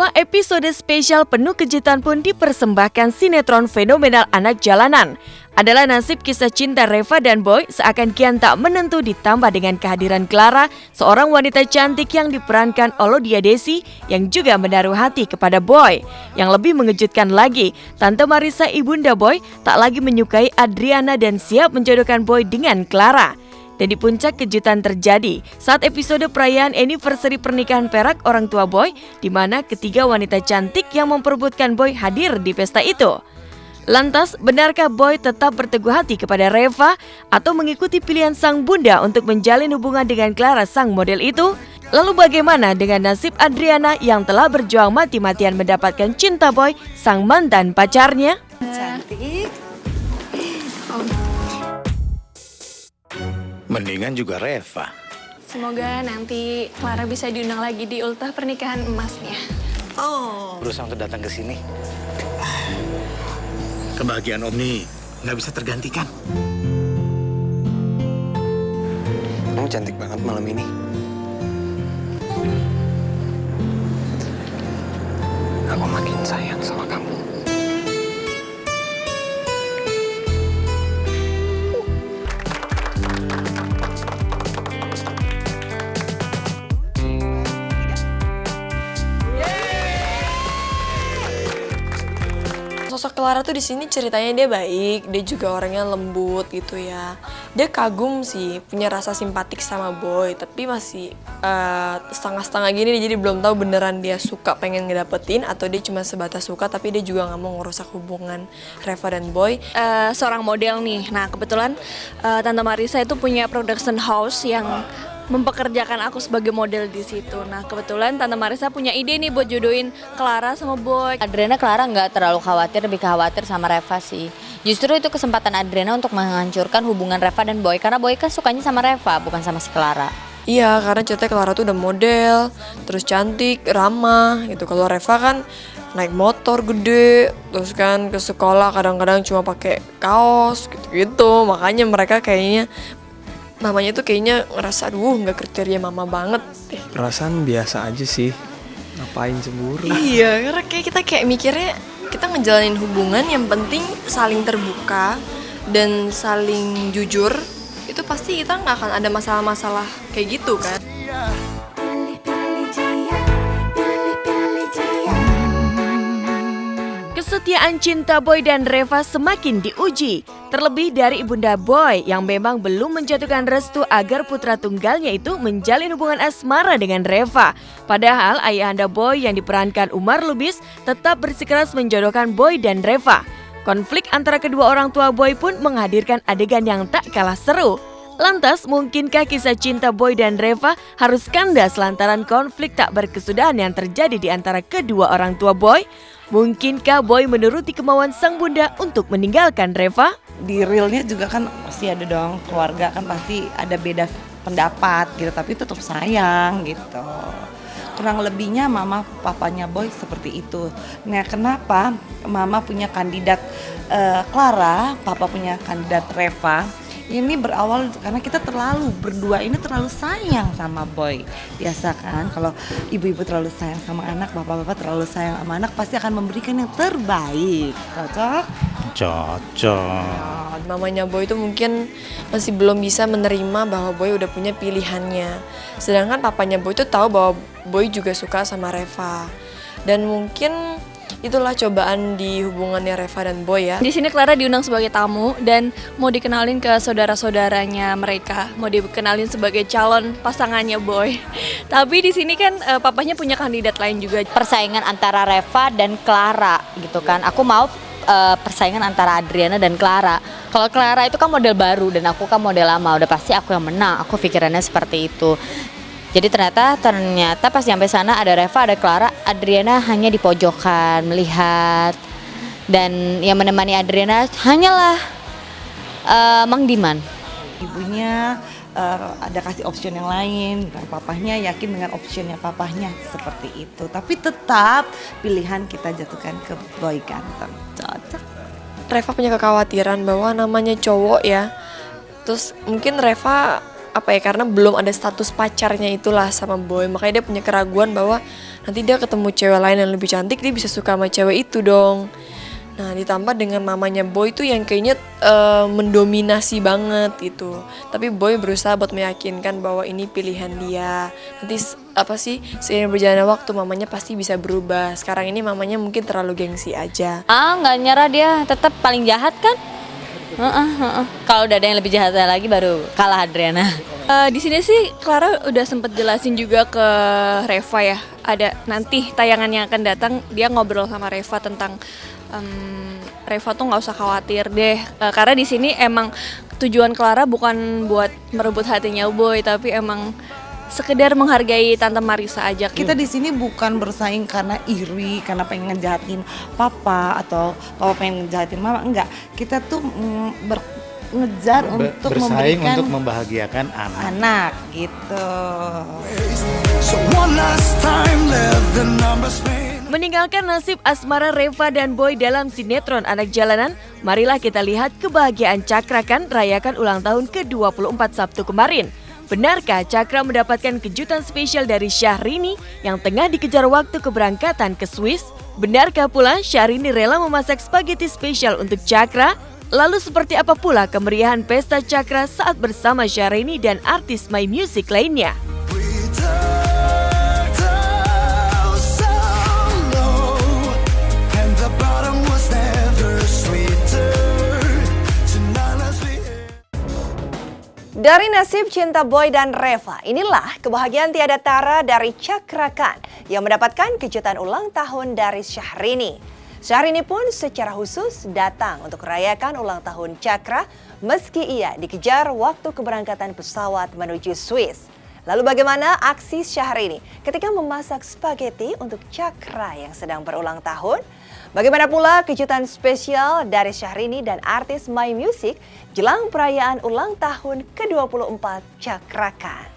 Sebuah episode spesial penuh kejutan pun dipersembahkan sinetron fenomenal Anak Jalanan. Adalah nasib kisah cinta Reva dan Boy seakan kian tak menentu ditambah dengan kehadiran Clara, seorang wanita cantik yang diperankan Olodia Desi yang juga menaruh hati kepada Boy. Yang lebih mengejutkan lagi, Tante Marissa ibunda Boy tak lagi menyukai Adriana dan siap menjodohkan Boy dengan Clara. Dan di puncak kejutan terjadi saat episode perayaan anniversary pernikahan perak orang tua Boy, di mana ketiga wanita cantik yang memperebutkan Boy hadir di pesta itu. Lantas, benarkah Boy tetap berteguh hati kepada Reva atau mengikuti pilihan sang bunda untuk menjalin hubungan dengan Clara sang model itu? Lalu bagaimana dengan nasib Adriana yang telah berjuang mati-matian mendapatkan cinta Boy, sang mantan pacarnya? Cantik. Mendingan juga Reva. Semoga nanti Clara bisa diundang lagi di ultah pernikahan emasnya. Oh. Berusaha untuk datang ke sini. Kebahagiaan Om nih nggak bisa tergantikan. Kamu cantik banget malam ini. Aku makin sayang sama kamu. Sosok Clara tuh di sini ceritanya dia baik, dia juga orangnya lembut gitu ya. Dia kagum sih, punya rasa simpatik sama Boy, tapi masih setengah-setengah gini, jadi belum tahu beneran dia suka pengen ngedapetin atau dia cuma sebatas suka tapi dia juga nggak mau ngerusak hubungan Reva dan Boy. Seorang model nih, nah kebetulan Tante Marissa itu punya production house yang mempekerjakan aku sebagai model di situ. Nah kebetulan Tante Marissa punya ide nih buat jodohin Clara sama Boy. Adriana Clara nggak terlalu khawatir, lebih khawatir sama Reva sih. Justru itu kesempatan Adriana untuk menghancurkan hubungan Reva dan Boy, karena Boy kan sukanya sama Reva bukan sama si Clara. Iya, karena ceritanya Clara tuh udah model, terus cantik, ramah gitu. Kalau Reva kan naik motor gede, terus kan ke sekolah kadang-kadang cuma pakai kaos gitu-gitu. Makanya mereka kayaknya mamanya tuh kayaknya ngerasa aduh nggak kriteria mama banget deh. Perasaan biasa aja sih, ngapain cemburu? Iya, karena kayak kita kayak mikirnya kita ngejalanin hubungan yang penting saling terbuka dan saling jujur. Itu pasti kita nggak akan ada masalah-masalah kayak gitu kan. Kesetiaan cinta Boy dan Reva semakin diuji. Terlebih dari ibunda Boy yang memang belum menjatuhkan restu agar putra tunggalnya itu menjalin hubungan asmara dengan Reva. Padahal ayahanda Boy yang diperankan Umar Lubis tetap bersikeras menjodohkan Boy dan Reva. Konflik antara kedua orang tua Boy pun menghadirkan adegan yang tak kalah seru. Lantas, mungkinkah kisah cinta Boy dan Reva harus kandas lantaran konflik tak berkesudahan yang terjadi di antara kedua orang tua Boy? Mungkinkah Boy menuruti kemauan sang bunda untuk meninggalkan Reva? Di realnya juga kan pasti ada dong, keluarga kan pasti ada beda pendapat gitu, tapi tetap sayang gitu. Kurang lebihnya mama papanya Boy seperti itu. Nah kenapa mama punya kandidat Clara, papa punya kandidat Reva? Ini berawal karena kita berdua ini terlalu sayang sama Boy. Biasa kan kalau ibu-ibu terlalu sayang sama anak, bapak-bapak terlalu sayang sama anak, pasti akan memberikan yang terbaik. Cocok? Cocok. Mamanya Boy itu mungkin masih belum bisa menerima bahwa Boy udah punya pilihannya. Sedangkan papanya Boy itu tahu bahwa Boy juga suka sama Reva. Dan mungkin itulah cobaan di hubungannya Reva dan Boy ya. Di sini Clara diundang sebagai tamu dan mau dikenalin ke saudara-saudaranya mereka, mau dikenalin sebagai calon pasangannya Boy. Tapi di sini kan papanya punya kandidat lain juga. Persaingan antara Reva dan Clara gitu kan. Aku mau persaingan antara Adriana dan Clara. Kalau Clara itu kan model baru dan aku kan model lama, udah pasti aku yang menang. Aku pikirannya seperti itu. Jadi ternyata pas sampai sana ada Reva, ada Clara, Adriana hanya di pojokan melihat, dan yang menemani Adriana hanyalah Mang Diman. Ibunya ada kasih option yang lain, dan papahnya yakin dengan optionnya papahnya seperti itu. Tapi tetap pilihan kita jatuhkan ke Boy ganteng. Cocok. Reva punya kekhawatiran bahwa namanya cowok ya. Terus mungkin Reva apa ya, karena belum ada status pacarnya itulah sama boy, makanya dia punya keraguan bahwa nanti dia ketemu cewek lain yang lebih cantik, dia bisa suka sama cewek itu dong. Nah, ditambah dengan mamanya boy tuh yang kayaknya mendominasi banget gitu. Tapi boy berusaha buat meyakinkan bahwa ini pilihan dia. Nanti seiring berjalannya waktu mamanya pasti bisa berubah. Sekarang ini mamanya mungkin terlalu gengsi aja. Nggak nyerah dia, tetap paling jahat kan? Kalau udah ada yang lebih jahat lagi baru kalah Adriana. Di sini sih Clara udah sempet jelasin juga ke Reva ya. Ada nanti tayangan yang akan datang dia ngobrol sama Reva tentang Reva tuh nggak usah khawatir deh, karena di sini emang tujuan Clara bukan buat merebut hatinya boy, tapi emang sekedar menghargai Tante Marisa aja. Kita di sini bukan bersaing karena iri, karena pengen ngejahatin papa atau papa pengen ngejahatin mama, enggak. Kita tuh ngejar untuk bersaing memberikan untuk membahagiakan anak gitu. Meninggalkan nasib asmara Reva dan Boy dalam sinetron Anak Jalanan, marilah kita lihat kebahagiaan Cakra kan rayakan ulang tahun ke-24 Sabtu kemarin. Benarkah Cakra mendapatkan kejutan spesial dari Syahrini yang tengah dikejar waktu keberangkatan ke Swiss? Benarkah pula Syahrini rela memasak spaghetti spesial untuk Cakra? Lalu seperti apa pula kemeriahan pesta Cakra saat bersama Syahrini dan artis My Music lainnya? Dari nasib cinta Boy dan Reva, inilah kebahagiaan tiada tara dari Cakra Khan yang mendapatkan kejutan ulang tahun dari Syahrini. Syahrini pun secara khusus datang untuk merayakan ulang tahun Cakra meski ia dikejar waktu keberangkatan pesawat menuju Swiss. Lalu bagaimana aksi Syahrini ketika memasak spaghetti untuk Cakra yang sedang berulang tahun? Bagaimana pula kejutan spesial dari Syahrini dan artis My Music jelang perayaan ulang tahun ke-24 Cakra Khan?